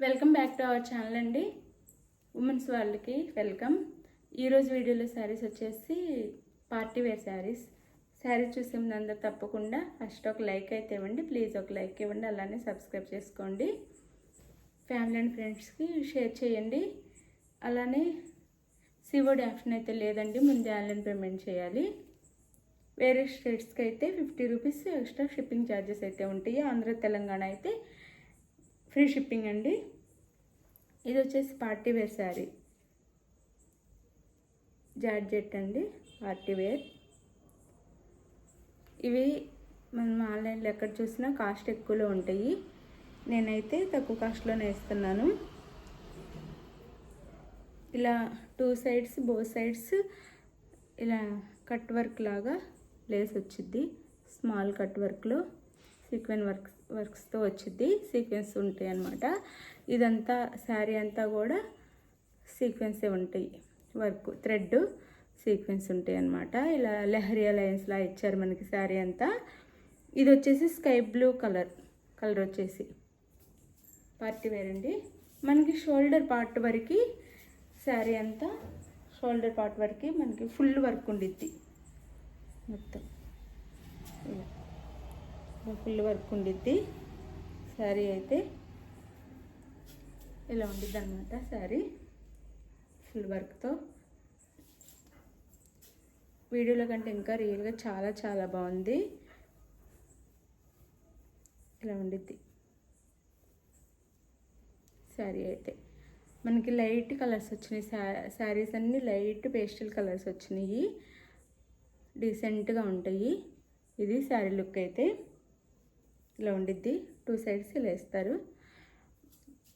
Welcome back to our channel అండి. Women's వాళ్ళకి welcome. ఈరోజు వీడియోలో శారీస్ వచ్చేసి పార్టీ వేర్ శారీస్ చూసే ముందు అందరూ తప్పకుండా ఫస్ట్ ఒక లైక్ అయితే ఇవ్వండి. ప్లీజ్ ఒక లైక్ ఇవ్వండి, అలానే సబ్స్క్రైబ్ చేసుకోండి. ఫ్యామిలీ అండ్ ఫ్రెండ్స్కి షేర్ చేయండి. అలానే సిఓడి ఆప్షన్ అయితే లేదండి, ముందే ఆన్లైన్ పేమెంట్ చేయాలి. వేరే స్టేట్స్కి అయితే 50 రూపీస్ ఎక్స్ట్రా షిప్పింగ్ ఛార్జెస్ అయితే ఉంటాయి. ఆంధ్ర తెలంగాణ అయితే ఫ్రీ షిప్పింగ్ అండి. ఇది వచ్చేసి పార్టీ వేర్ శారీ, జార్జెట్ అండి, పార్టీ వేర్. ఇవి మనం ఆన్లైన్లో ఎక్కడ చూసినా కాస్ట్ ఎక్కువలో ఉంటాయి. నేనైతే తక్కువ కాస్ట్లోనే ఇస్తున్నాను. ఇలా 2 సైడ్స్ బోత్ సైడ్స్ ఇలా కట్ వర్క్ లాగా లేస్ వచ్చింది. స్మాల్ కట్ వర్క్లో సీక్వెన్ వర్క్స్తో వచ్చింది. సీక్వెన్స్ ఉంటాయి అన్నమాట. ఇదంతా శారీ అంతా కూడా సీక్వెన్సే ఉంటాయి. వర్క్ థ్రెడ్ సీక్వెన్స్ ఉంటాయి అన్నమాట. ఇలా లెహరియా లైన్స్లా ఇచ్చారు మనకి శారీ అంతా. ఇది వచ్చేసి స్కై బ్లూ కలర్ వచ్చేసి పార్టీ వేర్ అండి. మనకి షోల్డర్ పార్ట్ వరకు శారీ అంతా షోల్డర్ పార్ట్ వరకు మనకి ఫుల్ వర్క్ ఉండిద్ది. మొత్తం ఇలా ఫుల్ వర్క్ ఉండిద్ది. శారీ అయితే ఇలా ఉండిద్ది అనమాట. శారీ ఫుల్ వర్క్తో వీడియోలో కంటే ఇంకా రియల్గా చాలా చాలా బాగుంది. ఇలా ఉండిద్ది శారీ అయితే. మనకి లైట్ కలర్స్ వచ్చినాయి. శారీస్ అన్నీ లైట్ పేస్టల్ కలర్స్ వచ్చినాయి, డీసెంట్గా ఉంటాయి. ఇది శారీ లుక్ అయితే ఇలా ఉండిద్ది. 2 సైడ్స్ ఇలా వేస్తారు.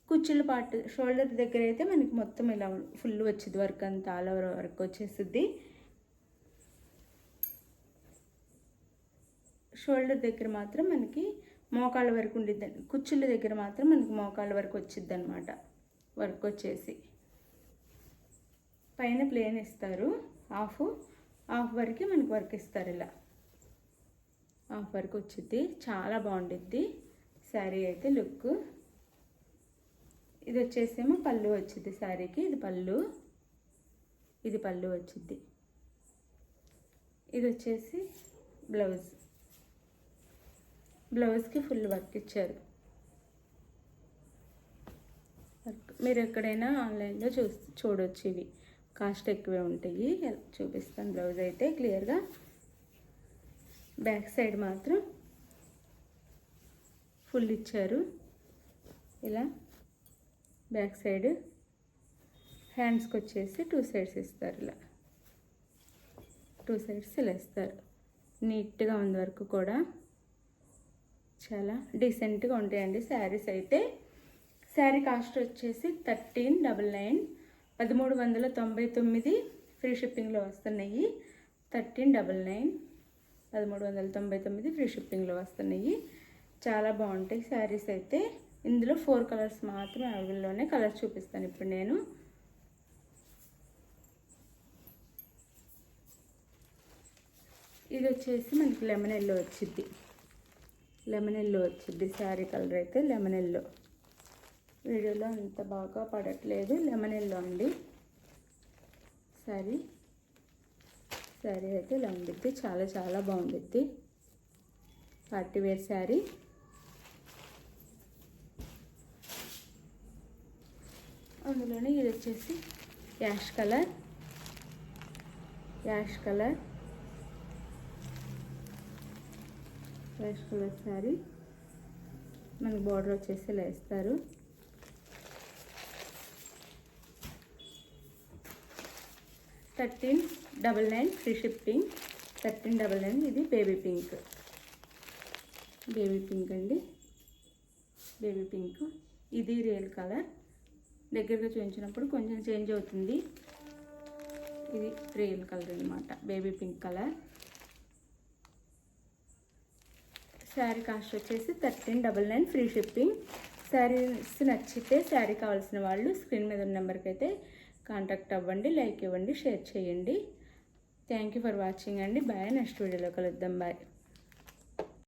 కుచ్చుల పార్ట్ షోల్డర్ దగ్గర అయితే మనకి మొత్తం ఇలా ఫుల్ వచ్చింది వర్క్ అంతా, ఆల్ ఓవర్ వర్క్ వచ్చేస్తుంది. షోల్డర్ దగ్గర మాత్రం మనకి మోకాళ్ళ వరకు ఉండిద్దండి. కుచ్చుల దగ్గర మాత్రం మనకి మోకాళ్ళ వరకు వచ్చిద్ది అనమాట వర్క్ వచ్చేసి. పైన ప్లేన్ ఇస్తారు, హాఫ్ వరకు మనకి వర్క్ ఇస్తారు. ఇలా హాఫ్ వరకు వచ్చిద్ది. చాలా బాగుండిద్ది శారీ అయితే లుక్. ఇది వచ్చేసేమో పళ్ళు వచ్చింది శారీకి. ఇది పళ్ళు వచ్చింది. ఇది వచ్చేసి బ్లౌజ్కి ఫుల్ వర్క్ ఇచ్చారు. మీరు ఎక్కడైనా ఆన్లైన్లో చూడవచ్చు. ఇవి కాస్ట్ ఎక్కువే ఉంటాయి. చూపిస్తాను బ్లౌజ్ అయితే క్లియర్గా. బ్యాక్ సైడ్ మాత్రం ఫుల్ ఇచ్చారు. ఇలా బ్యాక్ సైడ్ హ్యాండ్స్కి వచ్చేసి 2 సైడ్స్ ఇస్తారు. ఇలా 2 సైడ్స్ ఇలా ఇస్తారు. నీట్గా ఉంది వర్క్ కూడా, చాలా డీసెంట్గా ఉంటాయండి శారీస్ అయితే. శారీ కాస్ట్ వచ్చేసి 1399, 1399 ఫ్రీ షిప్పింగ్లో వస్తున్నాయి. 1399, 1399 ఫ్రీ షిప్పింగ్లో వస్తున్నాయి. చాలా బాగుంటాయి శారీస్ అయితే. ఇందులో 4 కలర్స్ మాత్రమే అవైలబుల్లోనే. కలర్స్ చూపిస్తాను ఇప్పుడు నేను. ఇది వచ్చేసి మనకి లెమన్ ఎల్లో వచ్చింది. శారీ కలర్ అయితే లెమన్ ఎల్లో. వీడియోలో అంత బాగా పడట్లేదు. లెమన్ ఎల్లో అండి శారీ అయితే ఇలా ఉండిద్ది. చాలా చాలా బాగుండిద్ది పార్టీ వేర్ శారీ. అందులోనే ఇది వచ్చేసి యాష్ కలర్ శారీ. మనకి బార్డర్ వచ్చేసి ఇలా వేస్తారు. $1399 ఫ్రీ షిప్పింగ్. 1399. ఇది బేబీ పింక్ అండి. Baby pink. ఇది రియల్ కలర్. దగ్గరగా చూపించినప్పుడు కొంచెం చేంజ్ అవుతుంది. ఇది రియల్ కలర్ అనమాట, baby pink colour. Sari cost వచ్చేసి 1399 ఫ్రీ షిప్పింగ్. శారీస్ నచ్చితే శారీ కావాల్సిన వాళ్ళు స్క్రీన్ మీద ఉన్న నెంబర్కి అయితే కాంటాక్ట్ అవ్వండి. లైక్ ఇవ్వండి, షేర్ చేయండి. థ్యాంక్ యూ ఫర్ వాచింగ్ అండి. బాయ్. నెక్స్ట్ వీడియోలో కలుద్దాం. బాయ్.